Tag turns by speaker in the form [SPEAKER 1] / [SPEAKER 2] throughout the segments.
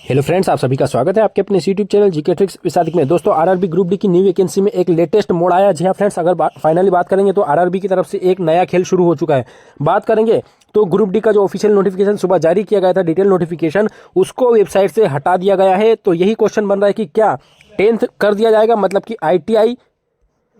[SPEAKER 1] Hello friends, आप सभी का स्वागत है आपके अपने यूट्यूब चैनल जीके ट्रिक्स विसादिक में। दोस्तों आरआरबी ग्रुप डी की न्यू वैकेंसी में एक लेटेस्ट मोड़ आया। जी हाँ फ्रेंड्स, अगर फाइनली बात करेंगे तो आरआरबी की तरफ से एक नया खेल शुरू हो चुका है। बात करेंगे तो ग्रुप डी का जो ऑफिशियल नोटिफिकेशन सुबह जारी किया गया था, डिटेल नोटिफिकेशन, उसको वेबसाइट से हटा दिया गया है। तो यही क्वेश्चन बन रहा है कि क्या 10th कर दिया जाएगा, मतलब कि ITI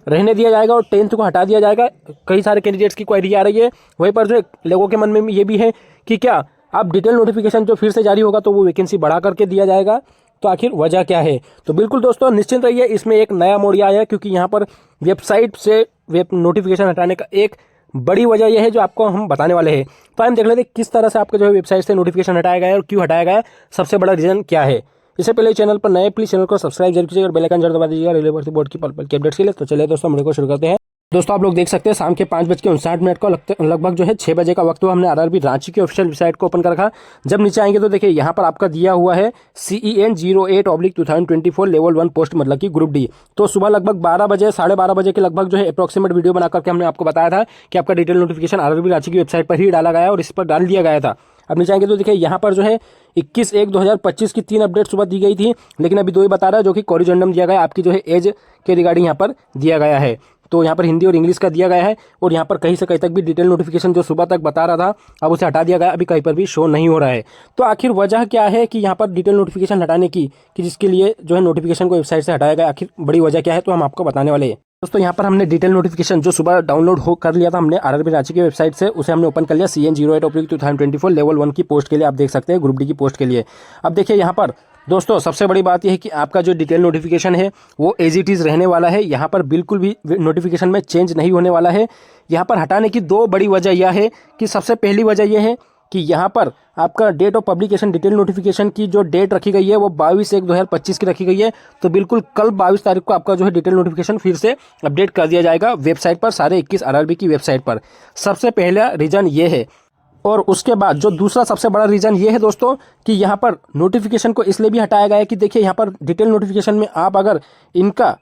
[SPEAKER 1] रहने दिया जाएगा और 10th को हटा दिया जाएगा। कई सारे कैंडिडेट्स की क्वेरी आ रही है। वहीं पर जो लोगों के मन में ये भी है कि क्या अब डिटेल नोटिफिकेशन जो फिर से जारी होगा तो वो वैकेंसी बढ़ा करके दिया जाएगा। तो आखिर वजह क्या है? तो बिल्कुल दोस्तों निश्चिंत रहिए, इसमें एक नया मोड़ आया है, क्योंकि यहाँ पर वेबसाइट से वेब नोटिफिकेशन हटाने का एक बड़ी वजह यह है जो आपको हम बताने वाले हैं। तो हम देख लेते हैं किस तरह से आपका जो है वेबसाइट से नोटिफिकेशन हटाया गया है और क्यों हटाया गया है, सबसे बड़ा रीजन क्या है। इससे पहले चैनल पर नए प्लीज चैनल को सब्सक्राइब जरूर कीजिएगा और बेल आइकन जरूर दबा दीजिएगा रेलवे भर्ती बोर्ड की पल की अपडेट्स के लिए। तो चलिए दोस्तों वीडियो को शुरू करते हैं। दोस्तों आप लोग देख सकते हैं शाम के 5:59 को लगभग जो है 6 बजे का वक्त हुआ। हमने आरआरबी रांची की ऑफिशियल वेबसाइट को ओपन कर रखा। जब नीचे आएंगे तो देखिए यहाँ पर आपका दिया हुआ है CEN 08/2024 लेवल 1 पोस्ट, मतलब कि ग्रुप डी। तो सुबह लगभग 12 बजे 12:30 बजे के लगभग जो है अप्रोक्सीमेट वीडियो बना करके हमने आपको बताया था कि आपका डिटेल नोटिफिकेशन आरआरबी रांची की वेबसाइट पर ही डाला गया है और इस पर डाल दिया गया था। अब नीचे आएंगे तो देखिए यहाँ पर जो है 21/1/2025 की 3 अपडेट सुबह दी गई थी, लेकिन अभी 2 ही बता रहा है, जो कि कोरिजेंडम दिया गया है आपकी जो है एज के रिगार्डिंग यहाँ पर दिया गया है। तो यहाँ पर हिंदी और इंग्लिश का दिया गया है और यहाँ पर कहीं से कहीं तक भी डिटेल नोटिफिकेशन जो सुबह तक बता रहा था अब उसे हटा दिया गया, अभी कहीं पर भी शो नहीं हो रहा है। तो आखिर वजह क्या है कि यहाँ पर डिटेल नोटिफिकेशन हटाने की, कि जिसके लिए जो है नोटिफिकेशन को वेबसाइट से हटाया गया, आखिर बड़ी वजह क्या है, तो हम आपको बताने वाले हैं। दोस्तों यहाँ पर हमने डिटेल नोटिफिकेशन जो सुबह डाउनलोड हो कर लिया था हमने आरआरबी रांची की वेबसाइट से, उसे हमने ओपन कर लिया CN 08/2024 लेवल 1 की पोस्ट के लिए। आप देख सकते हैं ग्रुप डी की पोस्ट के लिए। अब देखिए यहाँ पर दोस्तों सबसे बड़ी बात यह है कि आपका जो डिटेल नोटिफिकेशन है वो एज इट इज़ रहने वाला है। यहाँ पर बिल्कुल भी नोटिफिकेशन में चेंज नहीं होने वाला है। यहाँ पर हटाने की 2 बड़ी वजह यह है कि सबसे पहली वजह यह है कि यहाँ पर आपका date of publication detail notification की जो डेट रखी गई है वो 22/1/2025 की रखी गई है। तो बिल्कुल कल 22 तारीख को आपका जो है डिटेल नोटिफिकेशन फिर से अपडेट कर दिया जाएगा वेबसाइट पर, सारे 21 आरआरबी की वेबसाइट पर। सबसे पहला रीज़न ये है। और उसके बाद जो दूसरा सबसे बड़ा रीजन ये है दोस्तों कि यहाँ पर नोटिफिकेशन को इसलिए भी हटाया गया है कि देखिए यहाँ पर डिटेल नोटिफिकेशन में आप अगर इनका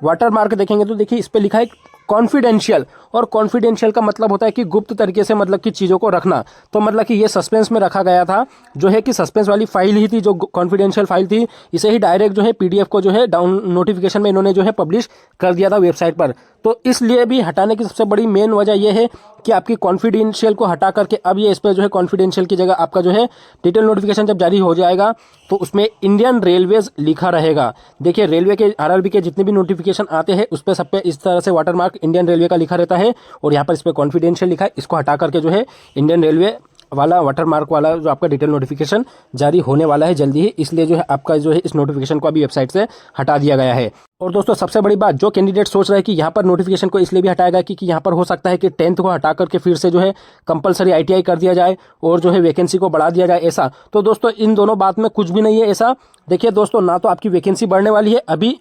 [SPEAKER 1] वाटर मार्क देखेंगे तो देखिए इस पे लिखा है कॉन्फिडेंशियल, और कॉन्फिडेंशियल का मतलब होता है कि गुप्त तरीके से, मतलब कि चीज़ों को रखना। तो मतलब कि ये सस्पेंस में रखा गया था, जो है कि सस्पेंस वाली फाइल ही थी, जो कॉन्फिडेंशियल फाइल थी, इसे ही डायरेक्ट जो है PDF को जो है डाउन नोटिफिकेशन में इन्होंने जो है पब्लिश कर दिया था वेबसाइट पर। तो इसलिए भी हटाने की सबसे बड़ी मेन वजह यह है कि आपकी कॉन्फिडेंशियल को हटा करके अब ये इस पर जो है कॉन्फिडेंशियल की जगह आपका जो है डिटेल नोटिफिकेशन जब जारी हो जाएगा तो उसमें इंडियन रेलवेज लिखा रहेगा। देखिए रेलवे के आरआरबी के जितने भी नोटिफिकेशन आते हैं उस पर सब पे इस तरह से वाटरमार्क इंडियन रेलवे का लिखा रहता है और यहाँ पर इस पर कॉन्फिडेंशियल लिखा है। इसको हटा करके जो है इंडियन रेलवे वाला वाटरमार्क वाला जो आपका डिटेल नोटिफिकेशन जारी होने वाला है जल्दी ही, इसलिए जो है आपका जो है इस नोटिफिकेशन को अभी वेबसाइट से हटा दिया गया है। और दोस्तों सबसे बड़ी बात, जो कैंडिडेट सोच रहे हैं कि यहाँ पर नोटिफिकेशन को इसलिए भी हटाया गया कि यहाँ पर हो सकता है कि 10th को हटा करके फिर से जो है कंपलसरी ITI कर दिया जाए और जो है वैकेंसी को बढ़ा दिया जाए, ऐसा। तो दोस्तों इन दोनों बात में कुछ भी नहीं है ऐसा। देखिए दोस्तों, ना तो आपकी वैकेंसी बढ़ने वाली है अभी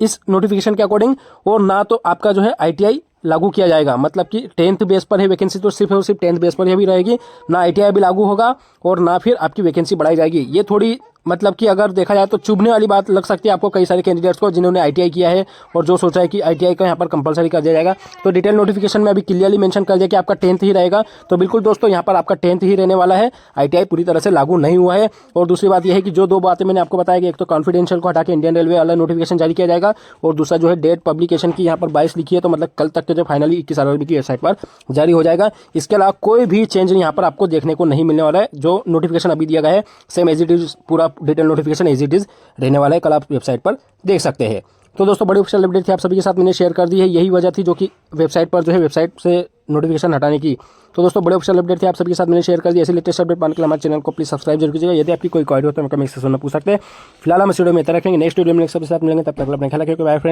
[SPEAKER 1] इस नोटिफिकेशन के अकॉर्डिंग, और ना तो आपका जो है ITI लागू किया जाएगा। मतलब कि 10th बेस पर है वैकेंसी, तो सिर्फ और सिर्फ 10th बेस पर ही अभी रहेगी, ना ITI भी लागू होगा और ना फिर आपकी वैकेंसी बढ़ाई जाएगी। ये थोड़ी मतलब कि अगर देखा जाए तो चुभने वाली बात लग सकती है आपको कई सारे कैंडिडेट्स को जिन्होंने ITI किया है और जो सोचा है कि ITI का यहाँ पर कंपलसरी कर दिया जाएगा। तो डिटेल नोटिफिकेशन में अभी क्लियरली मेंशन कर दिया कि आपका 10th ही रहेगा। तो बिल्कुल दोस्तों यहाँ पर आपका 10th ही रहने वाला है, ITI पूरी तरह से लागू नहीं हुआ है। और दूसरी बात यह है कि जो 2 बातें मैंने आपको बताया कि एक तो कॉन्फिडेंशियल को हटा के इंडियन रेलवे वाला नोटिफिकेशन जारी किया जाएगा और दूसरा जो है डेट पब्लिकेशन की यहाँ पर 22 लिखी है, तो मतलब कल तक जो फाइनली 21 आरआरबी की वेबसाइट पर जारी हो जाएगा। इसके अलावा कोई भी चेंज यहाँ पर आपको देखने को नहीं मिलने वाला है। जो नोटिफिकेशन अभी दिया गया है सेम एज इट इज, पूरा detail notification as it is रहने वाला है, कल आप वेबसाइट पर देख सकते हैं। तो दोस्तों बड़ी ऑफिशियल अपडेट थी, आप सभी के साथ मैंने शेयर कर दी है। यही वजह थी जो कि वेबसाइट पर जो है वेबसाइट से नोटिफिकेशन हटाने की। तो दोस्तों बड़ी ऑफिशियल अपडेट थी, आप सभी के साथ मैंने शेयर कर दी। ऐसे लेटेस्ट अपडेट पाने के लिए हमारे चैनल को प्लीज सब्सक्राइब जरूर कीजिएगा। यदि आपकी कोई क्वेरी हो तो कमेंट सेक्शन में पूछ सकते हैं। फिलहाल हम इस वीडियो में इतना रखेंगे, नेक्स्ट वीडियो में एक साथ मिलेंगे, तब तक अपने ख्याल रखिए। Bye friends.